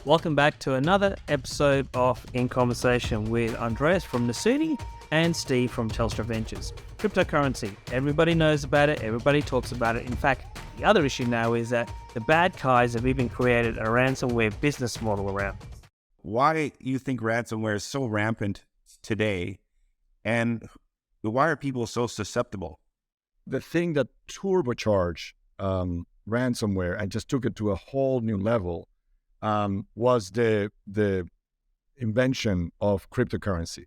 Welcome back to another episode of In Conversation with Andreas from Nasuni and Steve from Telstra Ventures. Cryptocurrency, everybody knows about it, everybody talks about it. In fact, the other issue now is that the bad guys have even created a ransomware business model around it. Why do you think ransomware is so rampant today, and why are people so susceptible? The thing that turbocharged ransomware and just took it to a whole new level was the invention of cryptocurrency.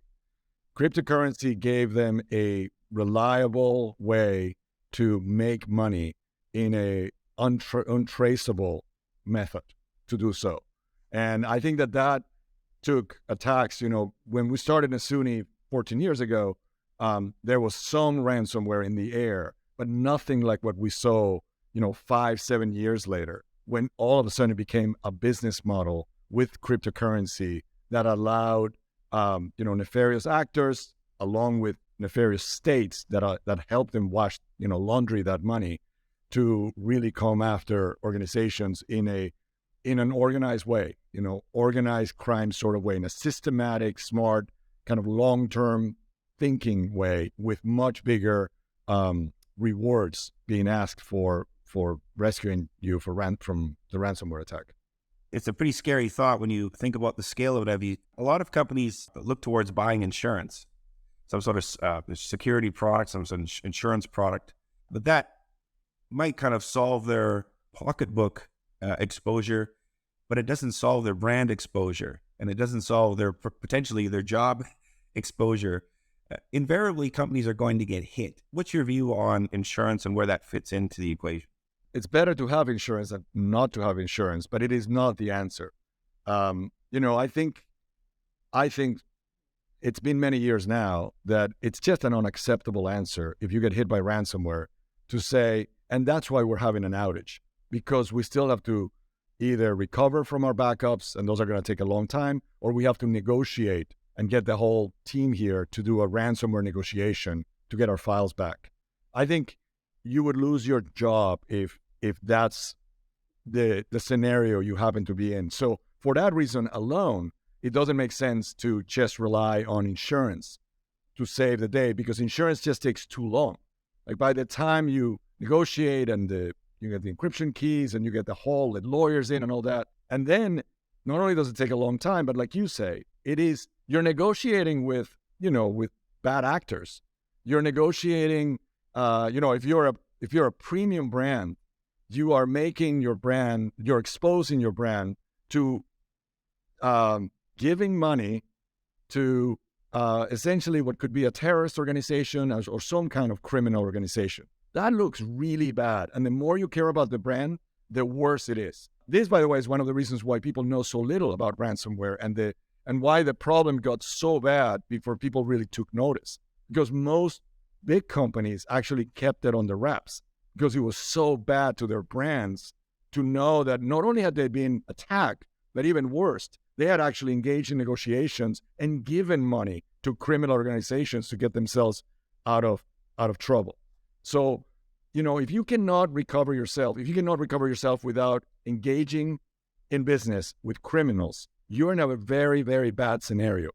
Cryptocurrency gave them a reliable way to make money in a untraceable method to do so. And I think that took attacks. When we started Nasuni 14 years ago, there was some ransomware in the air, but nothing like what we saw, 5-7 years later, when all of a sudden it became a business model with cryptocurrency that allowed, nefarious actors, along with nefarious states that helped them wash, laundry that money, to really come after organizations in an organized way, organized crime sort of way, in a systematic, smart, kind of long-term thinking way, with much bigger rewards being asked for rescuing you from the ransomware attack. It's a pretty scary thought when you think about the scale of it. A lot of companies look towards buying insurance, some sort of security product, some sort of insurance product, but that might kind of solve their pocketbook exposure, but it doesn't solve their brand exposure, and it doesn't solve potentially their job exposure. Invariably, companies are going to get hit. What's your view on insurance and where that fits into the equation? It's better to have insurance than not to have insurance, but it is not the answer. I think it's been many years now that it's just an unacceptable answer if you get hit by ransomware to say, and that's why we're having an outage, because we still have to either recover from our backups, and those are going to take a long time, or we have to negotiate and get the whole team here to do a ransomware negotiation to get our files back. I think you would lose your job if that's the scenario you happen to be in. So for that reason alone, it doesn't make sense to just rely on insurance to save the day, because insurance just takes too long. Like, by the time you negotiate and you get the encryption keys and you get the lawyers in and all that, and then not only does it take a long time, but like you say, you're negotiating with bad actors. You're negotiating, if you're a premium brand, you are making your brand, you're exposing your brand to giving money to essentially what could be a terrorist organization or some kind of criminal organization. That looks really bad. And the more you care about the brand, the worse it is. This, by the way, is one of the reasons why people know so little about ransomware and why the problem got so bad before people really took notice. Because most big companies actually kept it on the wraps, because it was so bad to their brands to know that not only had they been attacked, but even worse, they had actually engaged in negotiations and given money to criminal organizations to get themselves out of trouble. So, if you cannot recover yourself without engaging in business with criminals, you're in a very, very bad scenario.